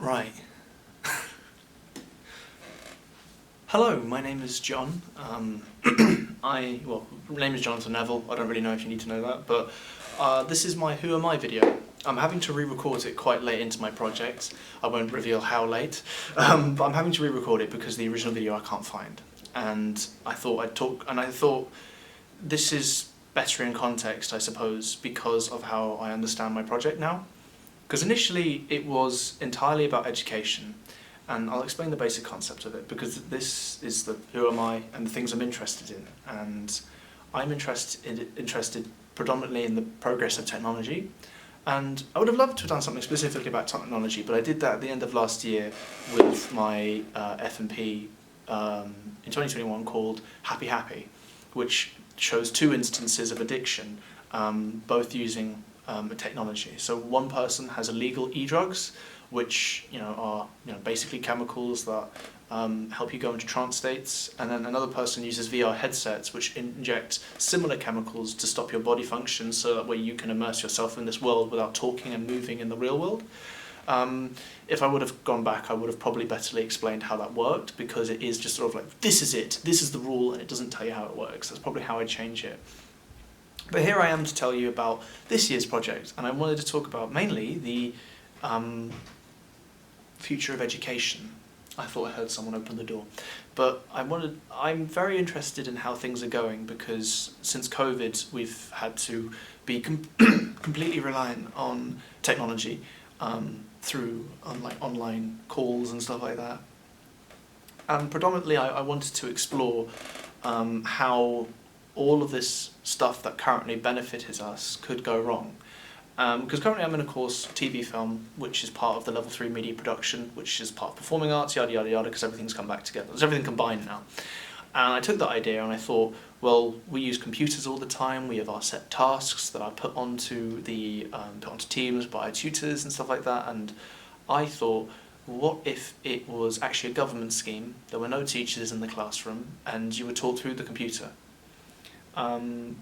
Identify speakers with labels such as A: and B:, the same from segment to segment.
A: Right. Hello, my name is John. My name is Jonathan Neville. I don't really know if you need to know that, but this is my Who Am I video. I'm having to re-record it quite late into my project. I won't reveal how late, but I'm having to re-record it because the original video I can't find. And I thought this is better in context, I suppose, because of how I understand my project now. Because initially it was entirely about education, and I'll explain the basic concept of it, because this is the who am I and the things I'm interested in, and I'm interested predominantly in the progress of technology, and I would have loved to have done something specifically about technology, but I did that at the end of last year with my F&P in 2021 called Happy Happy, which shows two instances of addiction, both using technology. So one person has illegal e-drugs, which are basically chemicals that help you go into trance states, and then another person uses VR headsets, which inject similar chemicals to stop your body function, so that way you can immerse yourself in this world without talking and moving in the real world. If I would have gone back, I would have probably betterly explained how that worked, because it is just sort of like, this is it, this is the rule, and it doesn't tell you how it works. That's probably how I'd change it. But here I am to tell you about this year's project, and I wanted to talk about mainly the future of education. I thought I heard someone open the door. But I'm very interested in how things are going, because since COVID we've had to be completely reliant on technology through online calls and stuff like that. And predominantly I wanted to explore how all of this stuff that currently benefits us could go wrong. Because currently I'm in a course, TV film, which is part of the level 3 media production, which is part of performing arts, yada yada yada, because everything's come back together. There's everything combined now. And I took that idea and I thought, well, we use computers all the time, we have our set tasks that are put onto Teams by our tutors and stuff like that, and I thought, what if it was actually a government scheme, there were no teachers in the classroom, and you were taught through the computer? And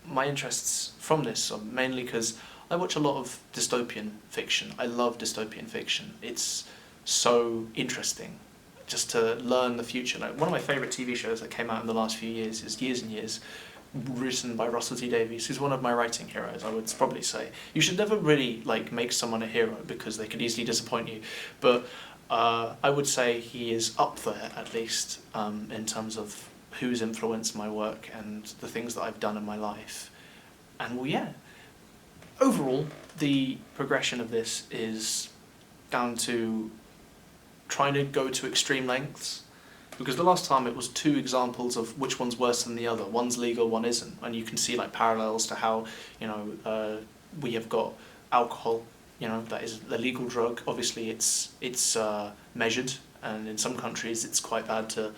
A: my interests from this are mainly because I watch a lot of dystopian fiction. I love dystopian fiction. It's so interesting just to learn the future. Like, one of my favourite TV shows that came out in the last few years is Years and Years, written by Russell T Davies, who's one of my writing heroes, I would probably say. You should never really make someone a hero, because they could easily disappoint you. But I would say he is up there, at least, in terms of who's influenced my work and the things that I've done in my life. And well, yeah, overall, the progression of this is down to trying to go to extreme lengths, because the last time it was two examples of which one's worse than the other. One's legal, one isn't, and you can see parallels to how we have got alcohol, that is a legal drug. Obviously it's measured, and in some countries it's quite bad to,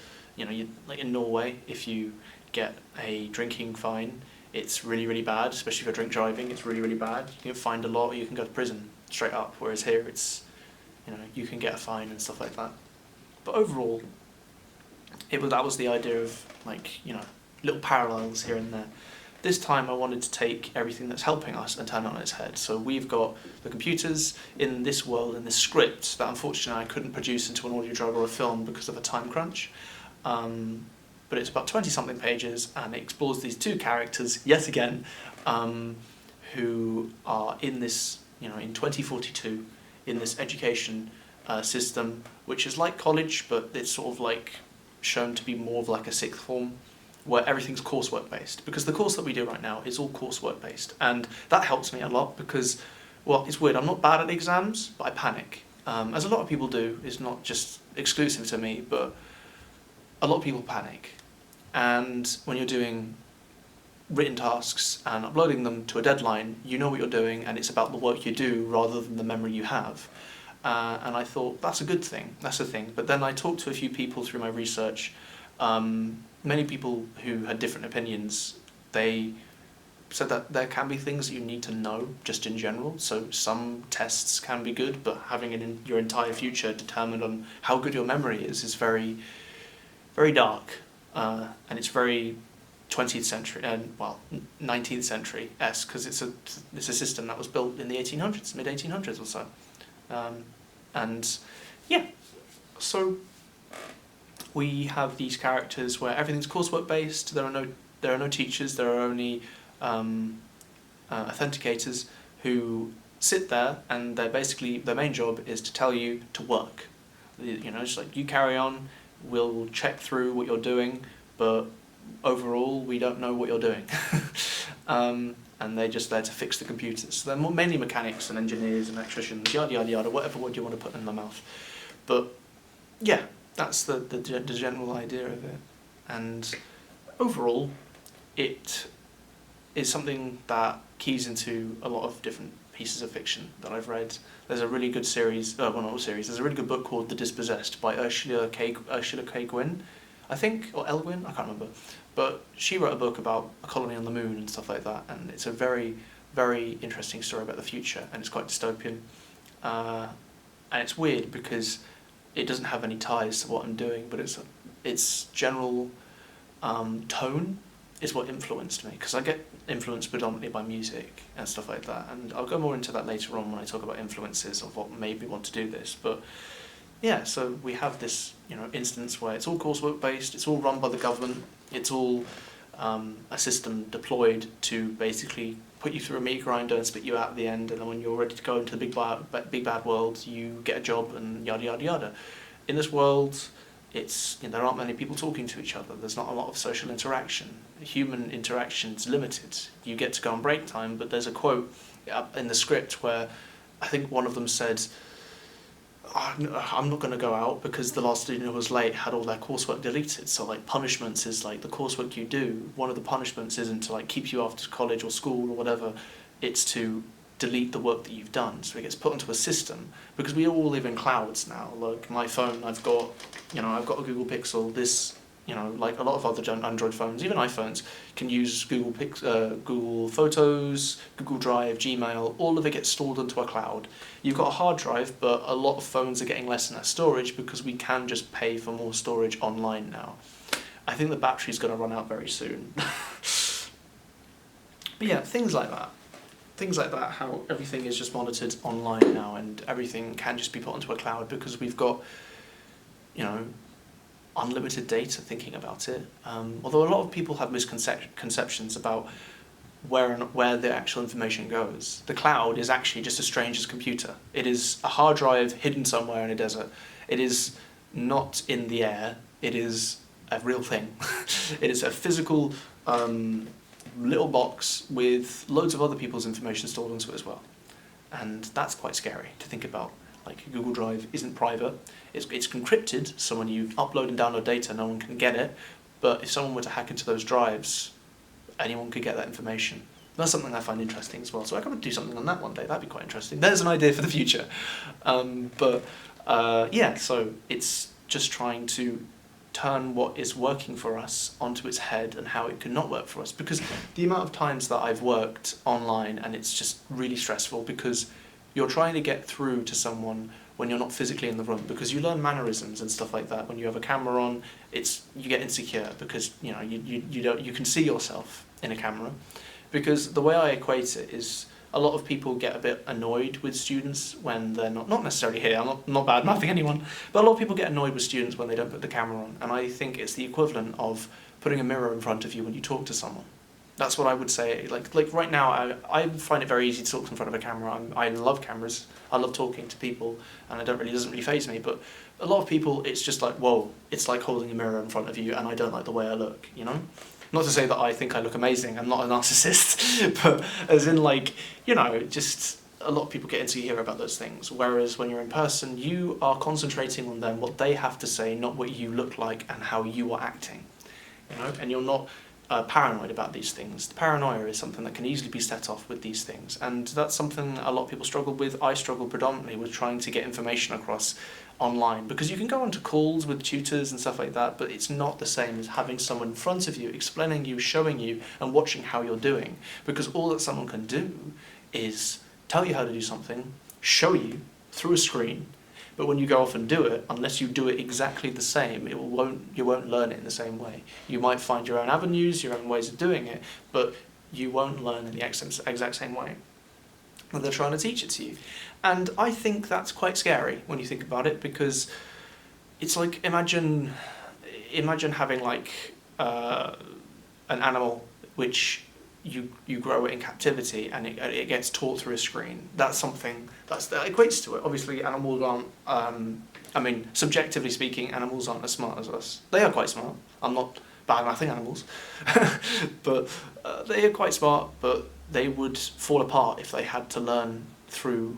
A: like in Norway, if you get a drinking fine, it's really, really bad, especially if you're drink driving, it's really, really bad. You can get fined a lot, or you can go to prison straight up, whereas here it's, you can get a fine and stuff like that. But overall, that was the idea of, little parallels here and there. This time I wanted to take everything that's helping us and turn it on its head. So we've got the computers in this world, in this script, that unfortunately I couldn't produce into an audio drama or a film because of a time crunch. But it's about 20-something pages, and it explores these two characters, yet again, who are in this, in 2042, in this education system, which is like college, but it's sort of shown to be more of a sixth form, where everything's coursework based, because the course that we do right now is all coursework based, and that helps me a lot because, well, it's weird, I'm not bad at exams, but I panic, as a lot of people do. It's not just exclusive to me, but a lot of people panic. And when you're doing written tasks and uploading them to a deadline, you know what you're doing, and it's about the work you do rather than the memory you have. And I thought, that's a good thing, that's the thing. But then I talked to a few people through my research, many people who had different opinions. They said that there can be things that you need to know just in general. So some tests can be good, but having it in your entire future determined on how good your memory is very, very dark. And it's very 20th century, and 19th century-esque, because it's a system that was built in the 1800s, mid-1800s or so. And yeah, so we have these characters where everything's coursework based. There are no teachers. There are only authenticators who sit there, and their main job is to tell you to work. Just like, you carry on. We'll check through what you're doing, but overall we don't know what you're doing. And they're just there to fix the computers. So they're mainly mechanics and engineers and electricians, yada yada yada, whatever word you want to put in their mouth. But yeah, that's the general idea of it. And overall, it is something that keys into a lot of different pieces of fiction that I've read. There's a really good series, well, not a series, there's a really good book called The Dispossessed by Ursula K. Guin, I think, or Elwyn, I can't remember. But she wrote a book about a colony on the moon and stuff like that, and it's a very, very interesting story about the future, and it's quite dystopian. And it's weird because it doesn't have any ties to what I'm doing, but its general tone is what influenced me, because I get influenced predominantly by music and stuff like that, and I'll go more into that later on when I talk about influences of what made me want to do this. But yeah, so we have this instance where it's all coursework based, it's all run by the government, it's all a system deployed to basically put you through a meat grinder and spit you out at the end, and then when you're ready to go into the big bad world, you get a job and yada yada yada. In this world, there aren't many people talking to each other. There's not a lot of social interaction. Human interaction is limited. You get to go on break time, but there's a quote in the script where I think one of them said, I'm not going to go out because the last student who was late had all their coursework deleted. So like, punishments is like the coursework you do. One of the punishments isn't to like keep you after college or school or whatever. It's to delete the work that you've done. So it gets put into a system, because we all live in clouds now. Like my phone, I've got a Google Pixel. This, like a lot of other Android phones, even iPhones, can use Google Photos, Google Drive, Gmail. All of it gets stored into a cloud. You've got a hard drive, but a lot of phones are getting less and less storage because we can just pay for more storage online now. I think the battery's going to run out very soon. But yeah, things like that. Things like that, how everything is just monitored online now, and everything can just be put onto a cloud because we've got, unlimited data thinking about it. Although a lot of people have misconceptions about where the actual information goes. The cloud is actually just a stranger's computer. It is a hard drive hidden somewhere in a desert. It is not in the air. It is a real thing. It is a physical little box with loads of other people's information stored into it as well. And that's quite scary to think about. Like, Google Drive isn't private. It's encrypted, so when you upload and download data, no one can get it. But if someone were to hack into those drives, anyone could get that information. That's something I find interesting as well. So I could do something on that one day. That'd be quite interesting. There's an idea for the future. Yeah, so it's just trying to turn what is working for us onto its head and how it could not work for us. Because the amount of times that I've worked online, and it's just really stressful because you're trying to get through to someone when you're not physically in the room, because you learn mannerisms and stuff like that. When you have a camera on, you get insecure because you can see yourself in a camera. Because the way I equate it is, a lot of people get a bit annoyed with students when they're not necessarily here. I'm not bad mouthing anyone, but a lot of people get annoyed with students when they don't put the camera on. And I think it's the equivalent of putting a mirror in front of you when you talk to someone. That's what I would say. Like right now, I find it very easy to talk in front of a camera. I love cameras. I love talking to people, and it doesn't really faze me. But a lot of people, it's just like, whoa, it's like holding a mirror in front of you, and I don't like the way I look. Not to say that I think I look amazing. I'm not a narcissist, but as in just a lot of people get insecure about those things. Whereas when you're in person, you are concentrating on them, what they have to say, not what you look like and how you are acting. And you're not paranoid about these things. The paranoia is something that can easily be set off with these things, and that's something a lot of people struggle with. I struggle predominantly with trying to get information across online, because you can go onto calls with tutors and stuff like that, but it's not the same as having someone in front of you, explaining you, showing you, and watching how you're doing. Because all that someone can do is tell you how to do something, show you through a screen, but when you go off and do it, unless you do it exactly the same, you won't learn it in the same way. You might find your own avenues, your own ways of doing it, but you won't learn in the exact same way. and they're trying to teach it to you. And I think that's quite scary when you think about it, because it's like, imagine having like an animal which you grow it in captivity, and it gets taught through a screen. That's something that equates to it. Obviously, animals aren't. I mean, subjectively speaking, animals aren't as smart as us. They are quite smart. I'm not bad-mouthing animals, but they are quite smart. But they would fall apart if they had to learn through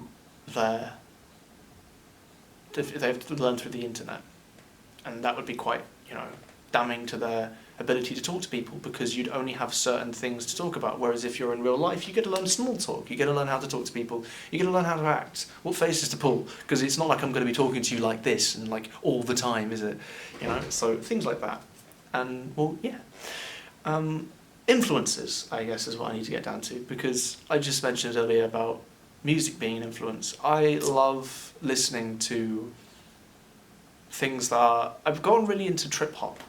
A: if they have to learn through the internet, and that would be quite, damning to their ability to talk to people, because you'd only have certain things to talk about. Whereas if you're in real life, you get to learn small talk, you get to learn how to talk to people, you get to learn how to act, what faces to pull, because it's not like I'm going to be talking to you like this and like all the time, is it? So things like that. And well, yeah. Influences, I guess, is what I need to get down to, because I just mentioned earlier about music being an influence. I love listening to things that I've gone really into trip hop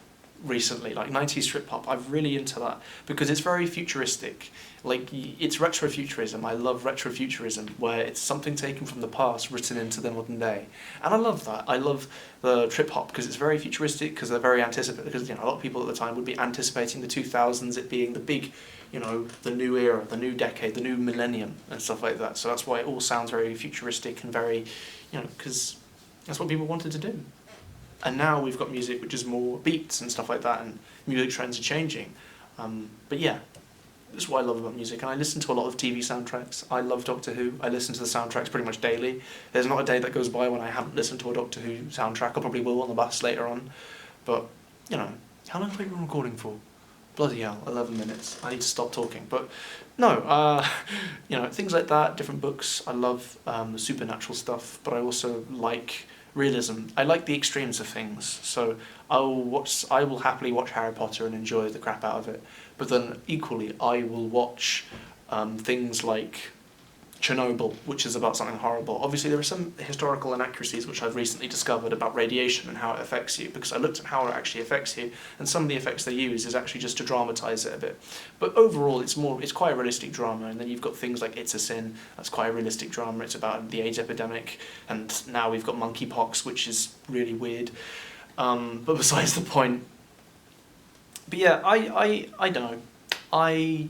A: recently, like 90s trip hop. I'm really into that because it's very futuristic. Like, it's retrofuturism. I love retrofuturism, where it's something taken from the past written into the modern day, and I love that. I love the trip hop because it's very futuristic, because they're very anticipated. Because a lot of people at the time would be anticipating the 2000s, it being the big, the new era, the new decade, the new millennium, and stuff like that. So that's why it all sounds very futuristic and very, because that's what people wanted to do. And now we've got music which is more beats and stuff like that, and music trends are changing. But yeah, that's what I love about music. And I listen to a lot of TV soundtracks. I love Doctor Who. I listen to the soundtracks pretty much daily. There's not a day that goes by when I haven't listened to a Doctor Who soundtrack. I probably will on the bus later on. But, how long have we been recording for? Bloody hell, 11 minutes. I need to stop talking. But no, things like that, different books. I love the supernatural stuff, but I also like realism. I like the extremes of things. So I will happily watch Harry Potter and enjoy the crap out of it. But then equally, I will watch things like Chernobyl, which is about something horrible. Obviously, there are some historical inaccuracies which I've recently discovered about radiation and how it affects you, because I looked at how it actually affects you, and some of the effects they use is actually just to dramatise it a bit. But overall, it's quite a realistic drama. And then you've got things like It's a Sin, that's quite a realistic drama. It's about the AIDS epidemic, and now we've got monkeypox, which is really weird. But besides the point. But yeah, I don't know. I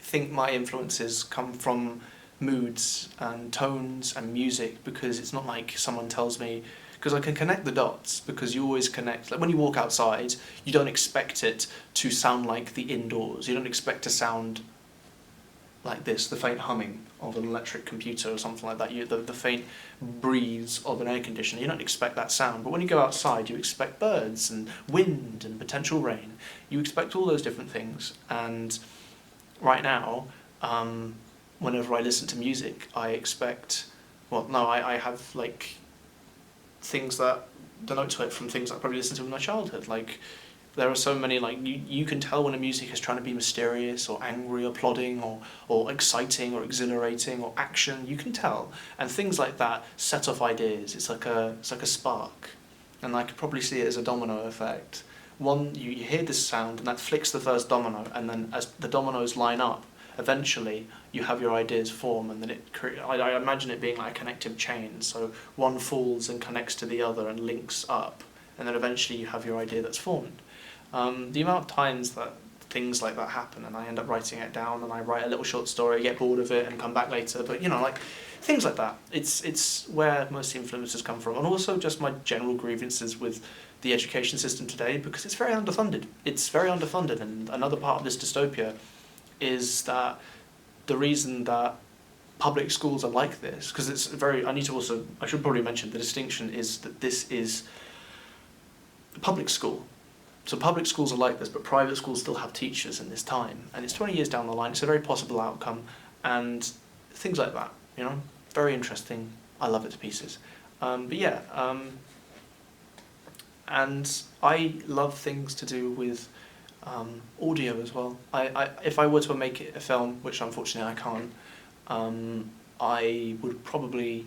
A: think my influences come from moods and tones and music, because it's not like someone tells me, because I can connect the dots, because you always connect. Like when you walk outside, you don't expect it to sound like the indoors. You don't expect to sound like this, the faint humming of an electric computer or something like that, the faint breeze of an air conditioner. You don't expect that sound. But when you go outside, you expect birds and wind and potential rain. You expect all those different things. And right now, whenever I listen to music, I expect, I have like things that denote to it from things I probably listened to in my childhood. Like, there are so many, like, you can tell when a music is trying to be mysterious or angry or plodding or exciting or exhilarating or action. You can tell. And things like that set off ideas. It's like a spark. And I could probably see it as a domino effect. You hear this sound, and that flicks the first domino, and then as the dominoes line up, eventually you have your ideas form, and then I imagine it being like a connective chain. So one falls and connects to the other and links up, and then eventually you have your idea that's formed. The amount of times that things like that happen, and I end up writing it down, and I write a little short story, get bored of it, and come back later. But like things like that. It's where most influences come from, and also just my general grievances with the education system today, because it's very underfunded. It's very underfunded, and another part of this dystopia is that the reason that public schools are like this, because it's very. I should probably mention the distinction is that this is a public school. So public schools are like this, but private schools still have teachers in this time. And it's 20 years down the line, it's a very possible outcome. And things like that, very interesting. I love it to pieces. And I love things to do with audio as well. If I were to make it a film, which unfortunately I can't, I would probably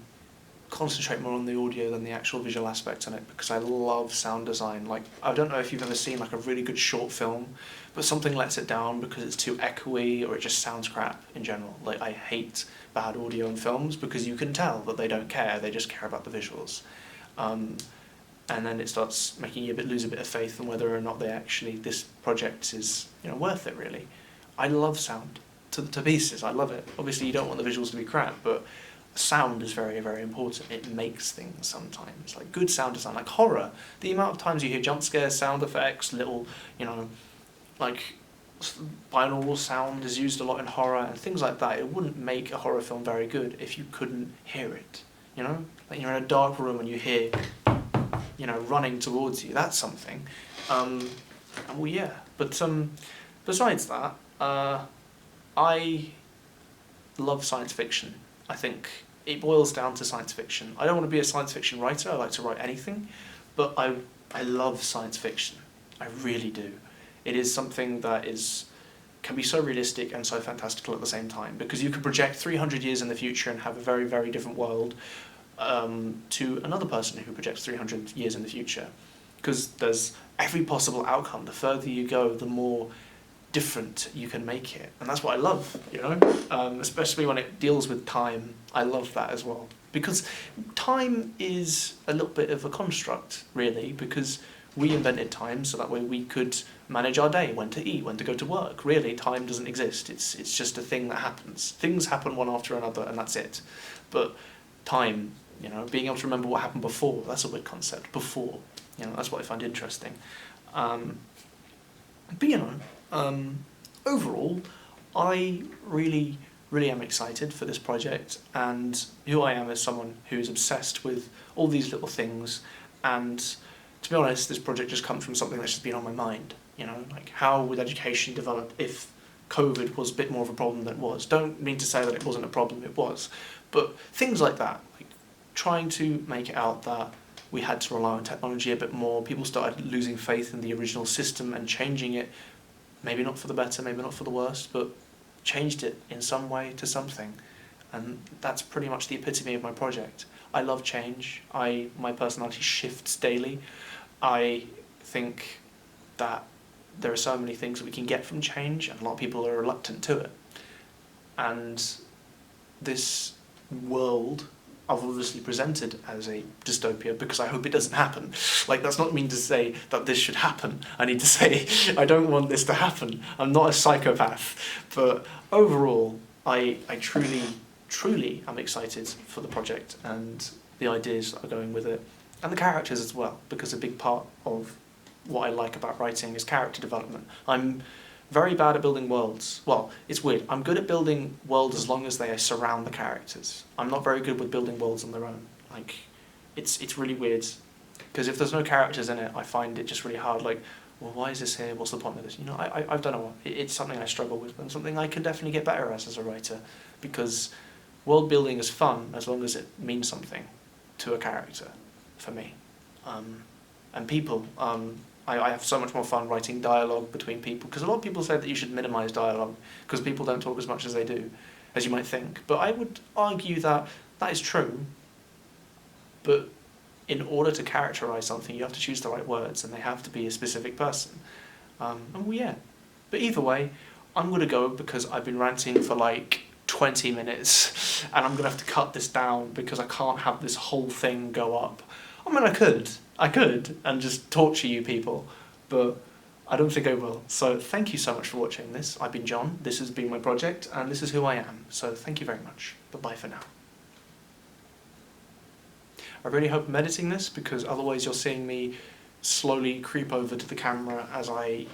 A: concentrate more on the audio than the actual visual aspect on it, because I love sound design. Like, I don't know if you've ever seen like a really good short film, but something lets it down because it's too echoey or it just sounds crap in general. Like, I hate bad audio in films because you can tell that they don't care, they just care about the visuals. And then it starts making you lose a bit of faith in whether or not this project is, worth it really. I love sound to pieces. I love it. Obviously, you don't want the visuals to be crap, but sound is very, very important. It makes things sometimes. Like good sound design, like horror. The amount of times you hear jump scares, sound effects, little, like binaural sound is used a lot in horror and things like that. It wouldn't make a horror film very good if you couldn't hear it. Like you're in a dark room and you hear, running towards you. That's something. Well, yeah. But besides that, I love science fiction. I think it boils down to science fiction. I don't want to be a science fiction writer. I like to write anything, but I love science fiction. I really do. It is something that can be so realistic and so fantastical at the same time, because you can project 300 years in the future and have a very, very different world to another person who projects 300 years in the future, because there's every possible outcome. The further you go, the more different you can make it, and that's what I love, especially when it deals with time. I love that as well, because time is a little bit of a construct, really, because we invented time so that way we could manage our day, when to eat, when to go to work. Really, time doesn't exist. It's just a thing that happens. Things happen one after another, and that's it. But time, being able to remember what happened before, that's a weird concept. Before, that's what I find interesting. Overall, I really, really am excited for this project, and who I am as someone who's obsessed with all these little things. And to be honest, this project just comes from something that's just been on my mind. Like, how would education develop if COVID was a bit more of a problem than it was? Don't mean to say that it wasn't a problem, it was. But things like that, like trying to make it out that we had to rely on technology a bit more. People started losing faith in the original system and changing it, maybe not for the better, maybe not for the worse, but changed it in some way to something. And that's pretty much the epitome of my project. I love change. My personality shifts daily. I think that there are so many things that we can get from change, and a lot of people are reluctant to it. And this world I've obviously presented as a dystopia because I hope it doesn't happen. Like, that's not mean to say that this should happen. I need to say I don't want this to happen. I'm not a psychopath. But overall, I truly, truly am excited for the project and the ideas that are going with it, and the characters as well, because a big part of what I like about writing is character development. I'm very bad at building worlds. Well, it's weird. I'm good at building worlds as long as they surround the characters. I'm not very good with building worlds on their own. Like, it's really weird, because if there's no characters in it, I find it just really hard. Like, well, why is this here? What's the point of this? I don't know. It's something I struggle with, and something I can definitely get better at as a writer, because world building is fun as long as it means something to a character, for me. And people. I have so much more fun writing dialogue between people, because a lot of people say that you should minimise dialogue because people don't talk as much as they do, as you might think. But I would argue that that is true, but in order to characterise something, you have to choose the right words, and they have to be a specific person. And well, yeah. But either way, I'm going to go, because I've been ranting for like 20 minutes, and I'm going to have to cut this down because I can't have this whole thing go up. I mean, I could, and just torture you people, but I don't think I will. So thank you so much for watching this. I've been John, this has been my project, and this is who I am. So thank you very much. Bye-bye for now. I really hope I'm editing this, because otherwise you're seeing me slowly creep over to the camera as I,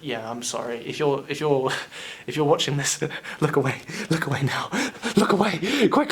A: yeah, I'm sorry. If you're watching this, look away now. Look away, quick.